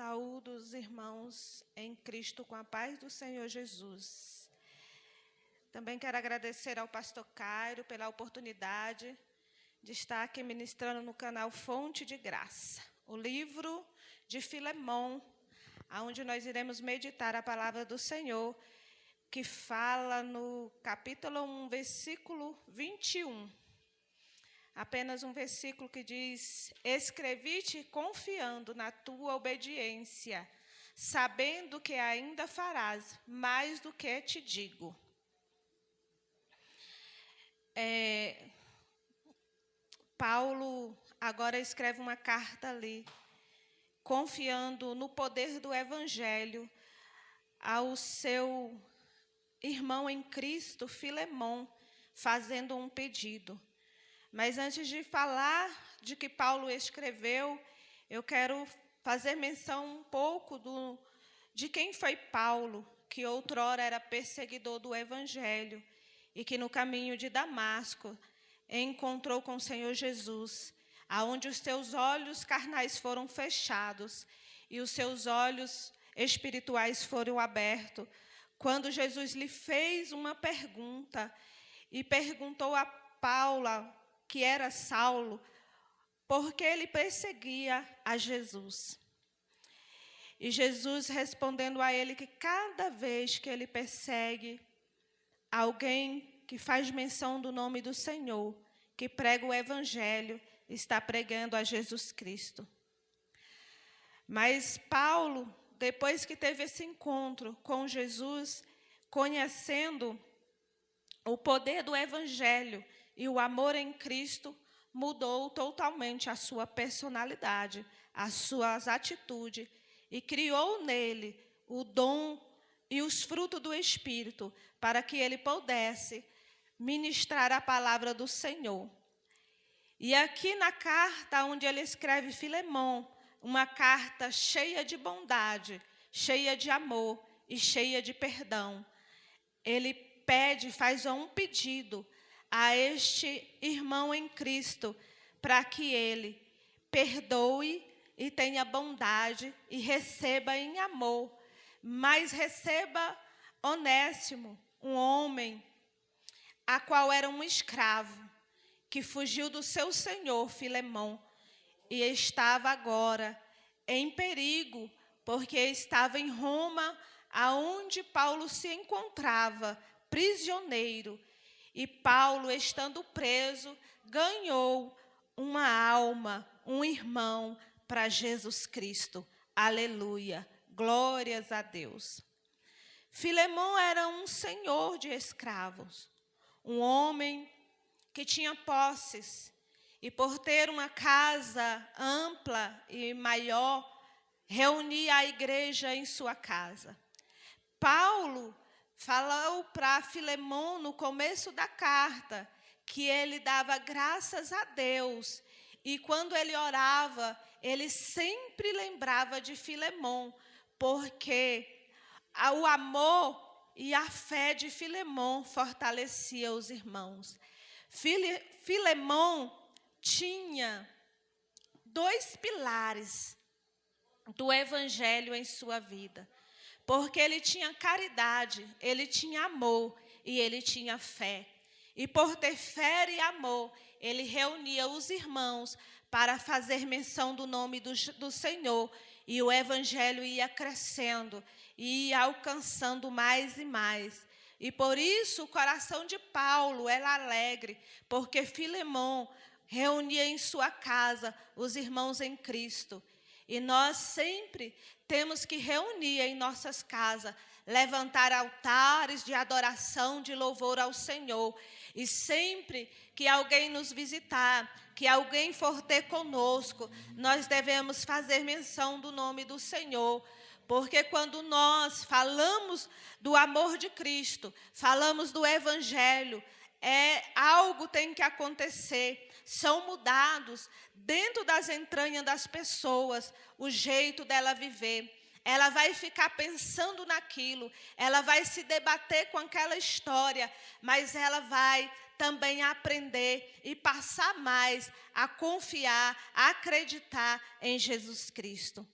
Saúdo os irmãos em Cristo com a paz do Senhor Jesus. Também quero agradecer ao pastor Cairo pela oportunidade de estar aqui ministrando no canal Fonte de Graça, o livro de Filemão, onde nós iremos meditar a palavra do Senhor, que fala no capítulo 1, versículo 21. Apenas um versículo que diz: escrevi-te confiando na tua obediência, sabendo que ainda farás mais do que te digo. Paulo agora escreve uma carta ali, confiando no poder do Evangelho ao seu irmão em Cristo, Filemão, fazendo um pedido. Mas antes de falar de que Paulo escreveu, eu quero fazer menção um pouco de quem foi Paulo, que outrora era perseguidor do Evangelho e que no caminho de Damasco encontrou com o Senhor Jesus, aonde os seus olhos carnais foram fechados e os seus olhos espirituais foram abertos, quando Jesus lhe fez uma pergunta e perguntou a Paulo, que era Saulo, porque ele perseguia a Jesus. E Jesus respondendo a ele que cada vez que ele persegue alguém que faz menção do nome do Senhor, que prega o Evangelho, está pregando a Jesus Cristo. Mas Paulo, depois que teve esse encontro com Jesus, conhecendo o poder do Evangelho e o amor em Cristo, mudou totalmente a sua personalidade, as suas atitudes, e criou nele o dom e os frutos do Espírito, para que ele pudesse ministrar a palavra do Senhor. E aqui na carta onde ele escreve Filemão, uma carta cheia de bondade, cheia de amor e cheia de perdão, ele faz um pedido a este irmão em Cristo, para que ele perdoe e tenha bondade e receba em amor, mas receba Onésimo, um homem, a qual era um escravo, que fugiu do seu senhor Filemão, e estava agora em perigo, porque estava em Roma, aonde Paulo se encontrava, prisioneiro. E Paulo, estando preso, ganhou uma alma, um irmão para Jesus Cristo. Aleluia, glórias a Deus. Filemão era um senhor de escravos, um homem que tinha posses, e por ter uma casa ampla e maior, reunia a igreja em sua casa. Paulo falou para Filemão no começo da carta que ele dava graças a Deus, e quando ele orava, ele sempre lembrava de Filemão, porque o amor e a fé de Filemão fortalecia os irmãos. Filemão tinha 2 pilares do Evangelho em sua vida, porque ele tinha caridade, ele tinha amor e ele tinha fé. E por ter fé e amor, ele reunia os irmãos para fazer menção do nome do Senhor. E o Evangelho ia crescendo e ia alcançando mais e mais. E por isso o coração de Paulo era alegre, porque Filemão reunia em sua casa os irmãos em Cristo. E nós sempre temos que reunir em nossas casas, levantar altares de adoração, de louvor ao Senhor. E sempre que alguém nos visitar, que alguém for ter conosco, nós devemos fazer menção do nome do Senhor. Porque quando nós falamos do amor de Cristo, falamos do Evangelho, algo tem que acontecer, são mudados dentro das entranhas das pessoas, o jeito dela viver. Ela vai ficar pensando naquilo, ela vai se debater com aquela história, mas ela vai também aprender e passar mais a confiar, a acreditar em Jesus Cristo.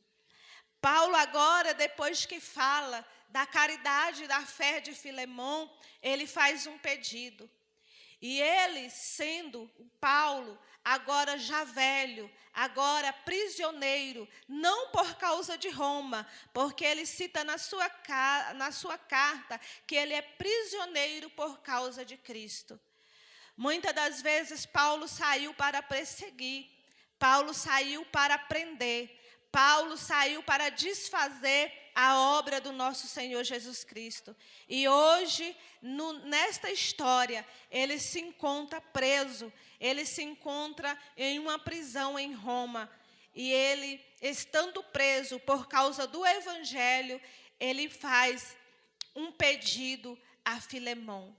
Paulo agora, depois que fala da caridade e da fé de Filemon, ele faz um pedido. E ele, sendo Paulo, agora já velho, agora prisioneiro, não por causa de Roma, porque ele cita na sua carta que ele é prisioneiro por causa de Cristo. Muitas das vezes Paulo saiu para perseguir, Paulo saiu para prender, Paulo saiu para desfazer a obra do nosso Senhor Jesus Cristo. E hoje, nesta história, ele se encontra preso, ele se encontra em uma prisão em Roma. E ele, estando preso por causa do Evangelho, ele faz um pedido a Filemon.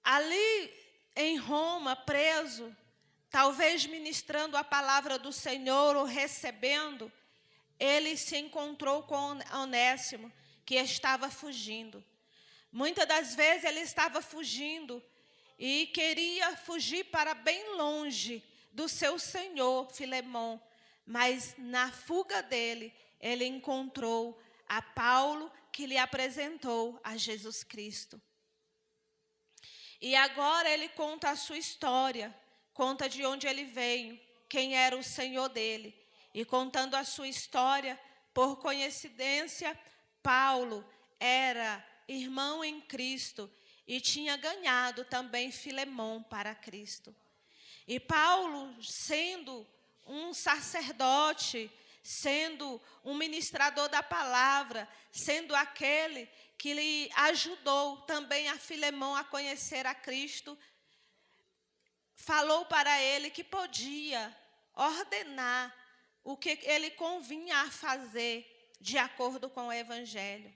Ali em Roma, preso, talvez ministrando a palavra do Senhor ou recebendo, ele se encontrou com Onésimo, que estava fugindo. Muitas das vezes ele estava fugindo e queria fugir para bem longe do seu senhor, Filemon. Mas na fuga dele, ele encontrou a Paulo, que lhe apresentou a Jesus Cristo. E agora ele conta a sua história, conta de onde ele veio, quem era o Senhor dele. E contando a sua história, por coincidência, Paulo era irmão em Cristo e tinha ganhado também Filemon para Cristo. E Paulo, sendo um sacerdote, sendo um ministrador da palavra, sendo aquele que lhe ajudou também a Filemon a conhecer a Cristo, falou para ele que podia ordenar o que ele convinha a fazer de acordo com o Evangelho.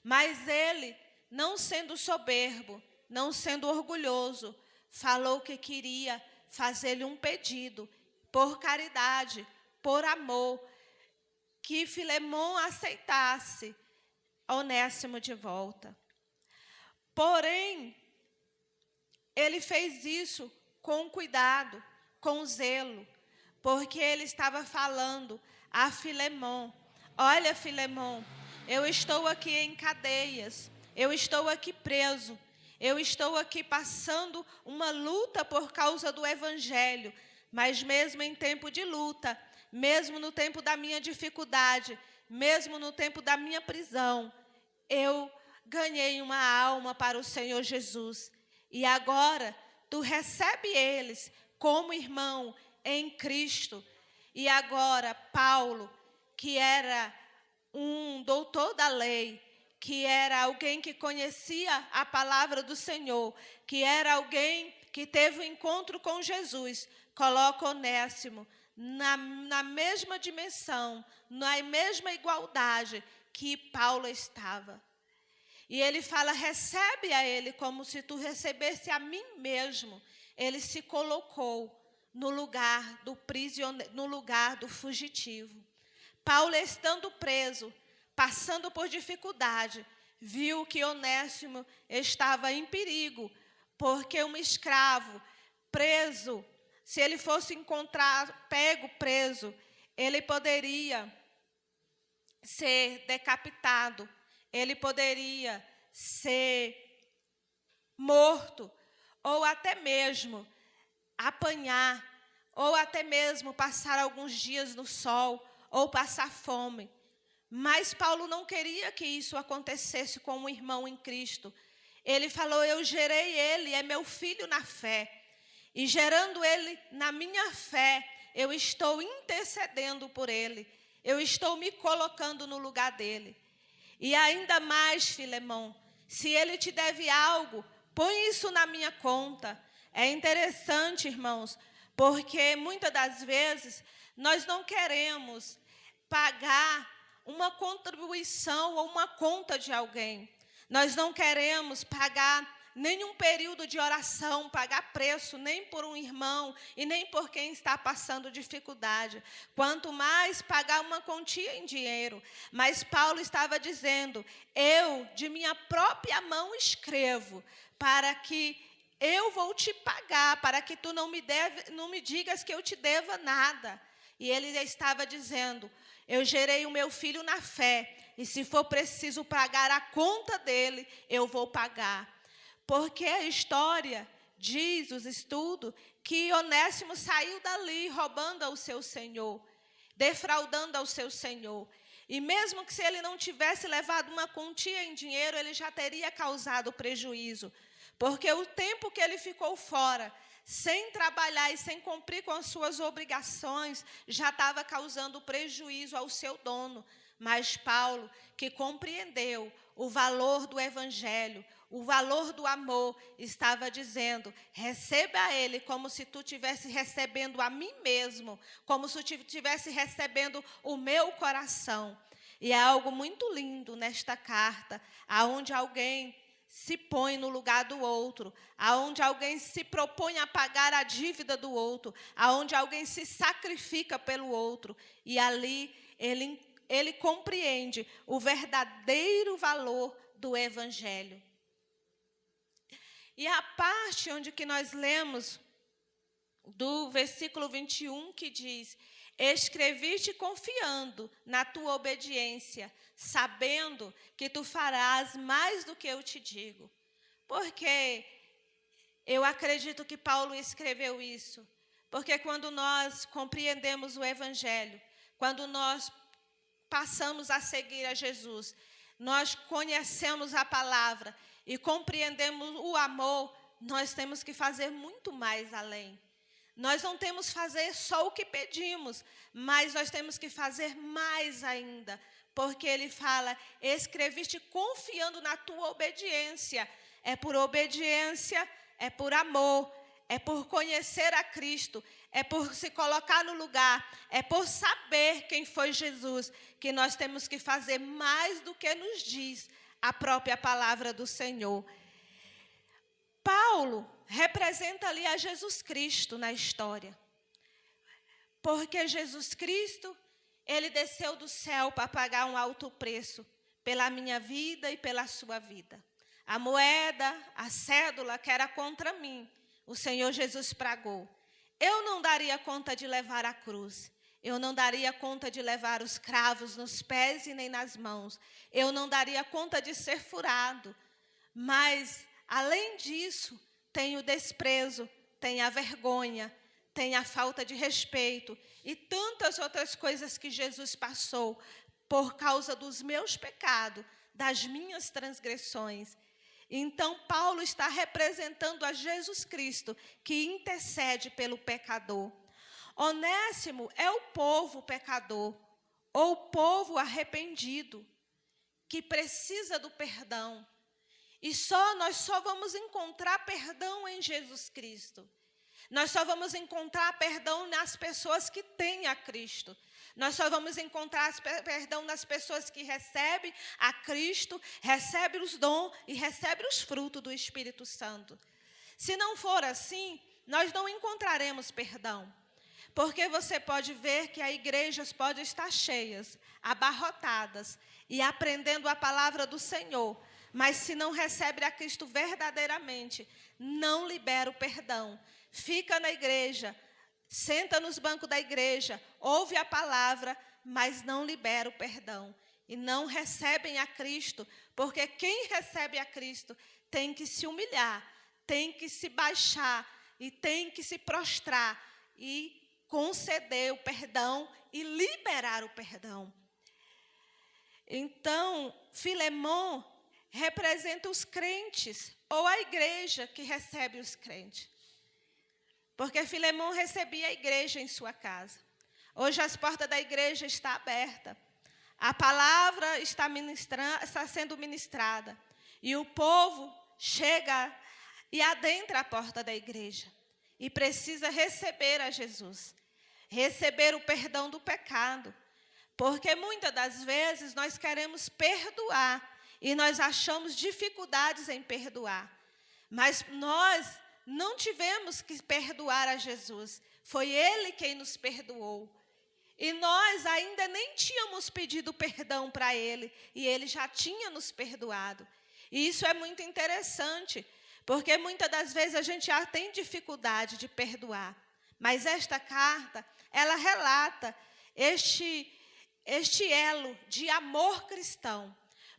Mas ele, não sendo soberbo, não sendo orgulhoso, falou que queria fazer-lhe um pedido, por caridade, por amor, que Filemon aceitasse Onésimo de volta. Porém, ele fez isso com cuidado, com zelo, porque ele estava falando a Filemon: olha, Filemon, eu estou aqui em cadeias, eu estou aqui preso, eu estou aqui passando uma luta por causa do Evangelho, mas mesmo em tempo de luta, mesmo no tempo da minha dificuldade, mesmo no tempo da minha prisão, eu ganhei uma alma para o Senhor Jesus. E agora, tu recebe eles como irmão em Cristo. E agora, Paulo, que era um doutor da lei, que era alguém que conhecia a palavra do Senhor, que era alguém que teve um encontro com Jesus, coloca Onésimo na mesma dimensão, na mesma igualdade que Paulo estava. E ele fala: recebe a ele como se tu recebesse a mim mesmo. Ele se colocou no lugar do prisioneiro, no lugar do fugitivo. Paulo, estando preso, passando por dificuldade, viu que Onésimo estava em perigo, porque um escravo preso, se ele fosse pego preso, ele poderia ser decapitado, ele poderia ser morto, ou até mesmo apanhar, ou até mesmo passar alguns dias no sol, ou passar fome. Mas Paulo não queria que isso acontecesse com um irmão em Cristo. Ele falou: eu gerei ele, é meu filho na fé. E gerando ele na minha fé, eu estou intercedendo por ele. Eu estou me colocando no lugar dele. E ainda mais, Filemon, se ele te deve algo, põe isso na minha conta. É interessante, irmãos, porque muitas das vezes nós não queremos pagar uma contribuição ou uma conta de alguém. Nós não queremos pagar nenhum período de oração, pagar preço, nem por um irmão e nem por quem está passando dificuldade. Quanto mais pagar uma quantia em dinheiro. Mas Paulo estava dizendo: eu de minha própria mão escrevo, para que eu vou te pagar, para que tu não me digas que eu te deva nada. E ele estava dizendo: eu gerei o meu filho na fé, e se for preciso pagar a conta dele, eu vou pagar. Porque a história diz, os estudos, que Onésimo saiu dali roubando ao seu senhor, defraudando ao seu senhor. E mesmo que se ele não tivesse levado uma quantia em dinheiro, ele já teria causado prejuízo. Porque o tempo que ele ficou fora, sem trabalhar e sem cumprir com as suas obrigações, já estava causando prejuízo ao seu dono. Mas Paulo, que compreendeu o valor do evangelho, o valor do amor, estava dizendo: receba ele como se tu estivesse recebendo a mim mesmo, como se tu estivesse recebendo o meu coração. E é algo muito lindo nesta carta, aonde alguém se põe no lugar do outro, aonde alguém se propõe a pagar a dívida do outro, aonde alguém se sacrifica pelo outro. E ali ele compreende o verdadeiro valor do evangelho. E a parte onde que nós lemos do versículo 21, que diz: escrevi-te confiando na tua obediência, sabendo que tu farás mais do que eu te digo. Porque eu acredito que Paulo escreveu isso. Porque quando nós compreendemos o evangelho, quando nós passamos a seguir a Jesus, nós conhecemos a palavra e compreendemos o amor, nós temos que fazer muito mais além. Nós não temos que fazer só o que pedimos, mas nós temos que fazer mais ainda. Porque ele fala: escreviste confiando na tua obediência. É por obediência, é por amor, é por conhecer a Cristo, é por se colocar no lugar, é por saber quem foi Jesus, que nós temos que fazer mais do que nos diz a própria palavra do Senhor. Paulo representa ali a Jesus Cristo na história. Porque Jesus Cristo, ele desceu do céu para pagar um alto preço pela minha vida e pela sua vida. A moeda, a cédula que era contra mim, o Senhor Jesus pagou. Eu não daria conta de levar a cruz. Eu não daria conta de levar os cravos nos pés e nem nas mãos. Eu não daria conta de ser furado. Mas, além disso, tem o desprezo, tem a vergonha, tem a falta de respeito e tantas outras coisas que Jesus passou por causa dos meus pecados, das minhas transgressões. Então, Paulo está representando a Jesus Cristo, que intercede pelo pecador. Onésimo é o povo pecador, ou o povo arrependido, que precisa do perdão. E nós só vamos encontrar perdão em Jesus Cristo. Nós só vamos encontrar perdão nas pessoas que têm a Cristo. Nós só vamos encontrar perdão nas pessoas que recebem a Cristo, recebem os dons e recebem os frutos do Espírito Santo. Se não for assim, nós não encontraremos perdão. Porque você pode ver que as igrejas podem estar cheias, abarrotadas e aprendendo a palavra do Senhor. Mas se não recebe a Cristo verdadeiramente, não libera o perdão. Fica na igreja, senta nos bancos da igreja, ouve a palavra, mas não libera o perdão. E não recebem a Cristo, porque quem recebe a Cristo tem que se humilhar, tem que se baixar e tem que se prostrar e conceder o perdão e liberar o perdão. Então, Filemão representa os crentes, ou a igreja que recebe os crentes. Porque Filemão recebia a igreja em sua casa. Hoje as portas da igreja estão abertas. A palavra está sendo ministrada. E o povo chega e adentra a porta da igreja. E precisa receber a Jesus. Receber o perdão do pecado. Porque muitas das vezes nós queremos perdoar. E nós achamos dificuldades em perdoar. Mas nós não tivemos que perdoar a Jesus. Foi Ele quem nos perdoou. E nós ainda nem tínhamos pedido perdão para Ele. E Ele já tinha nos perdoado. E isso é muito interessante. Porque muitas das vezes a gente já tem dificuldade de perdoar. Mas esta carta, ela relata este elo de amor cristão.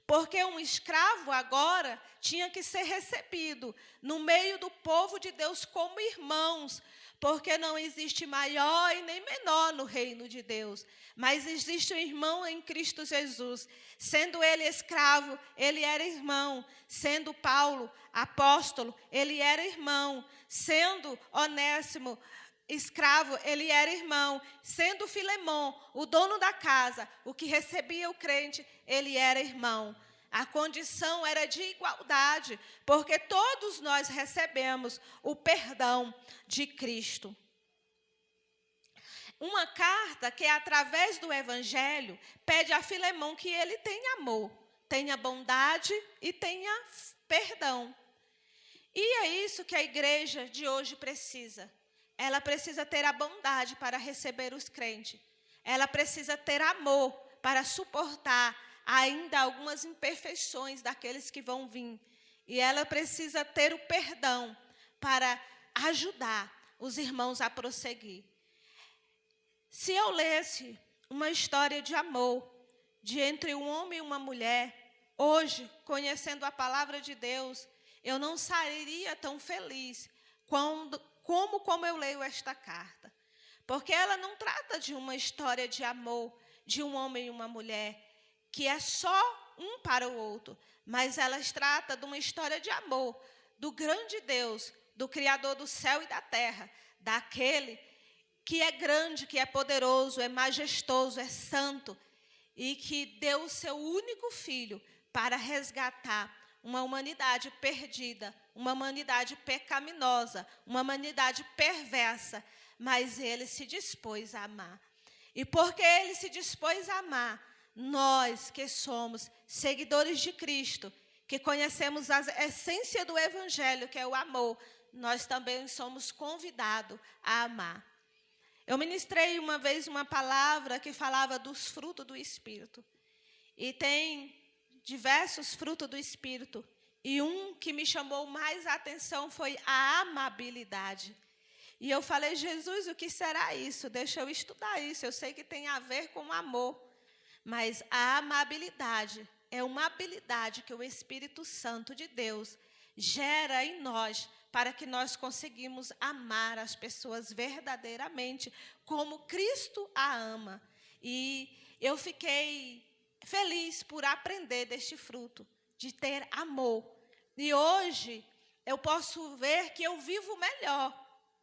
Porque um escravo agora tinha que ser recebido no meio do povo de Deus como irmãos, porque não existe maior e nem menor no reino de Deus, mas existe um irmão em Cristo Jesus. Sendo ele escravo, ele era irmão. Sendo Paulo apóstolo, ele era irmão. Sendo Onésimo escravo, ele era irmão. Sendo Filemão, o dono da casa, o que recebia o crente, ele era irmão. A condição era de igualdade, porque todos nós recebemos o perdão de Cristo. Uma carta que, através do Evangelho, pede a Filemão que ele tenha amor, tenha bondade e tenha perdão. E é isso que a igreja de hoje precisa. Ela precisa ter a bondade para receber os crentes. Ela precisa ter amor para suportar ainda algumas imperfeições daqueles que vão vir. E ela precisa ter o perdão para ajudar os irmãos a prosseguir. Se eu lesse uma história de amor de entre um homem e uma mulher, hoje, conhecendo a palavra de Deus, eu não sairia tão feliz como eu leio esta carta. Porque ela não trata de uma história de amor de um homem e uma mulher, que é só um para o outro, mas ela trata de uma história de amor do grande Deus, do Criador do céu e da terra, daquele que é grande, que é poderoso, é majestoso, é santo, e que deu o seu único filho para resgatar uma humanidade perdida, uma humanidade pecaminosa, uma humanidade perversa, mas ele se dispôs a amar. E porque ele se dispôs a amar, nós que somos seguidores de Cristo, que conhecemos a essência do Evangelho, que é o amor, nós também somos convidados a amar. Eu ministrei uma vez uma palavra que falava dos frutos do Espírito. E tem diversos frutos do Espírito. E um que me chamou mais a atenção foi a amabilidade. E eu falei, Jesus, o que será isso? Deixa eu estudar isso. Eu sei que tem a ver com amor. Mas a amabilidade é uma habilidade que o Espírito Santo de Deus gera em nós, para que nós conseguimos amar as pessoas verdadeiramente, como Cristo a ama. E eu fiquei feliz por aprender deste fruto, de ter amor. E hoje eu posso ver que eu vivo melhor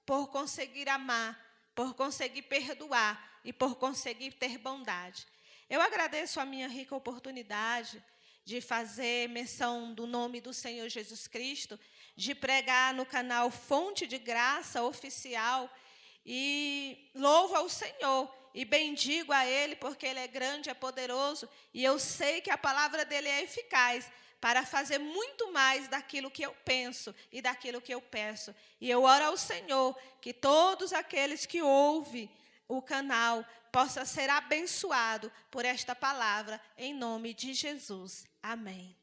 por conseguir amar, por conseguir perdoar e por conseguir ter bondade. Eu agradeço a minha rica oportunidade de fazer menção do nome do Senhor Jesus Cristo, de pregar no canal Fonte de Graça Oficial, e louvo ao Senhor e bendigo a Ele, porque Ele é grande, é poderoso, e eu sei que a palavra dEle é eficaz para fazer muito mais daquilo que eu penso e daquilo que eu peço. E eu oro ao Senhor que todos aqueles que ouvem o canal possam ser abençoados por esta palavra, em nome de Jesus. Amém.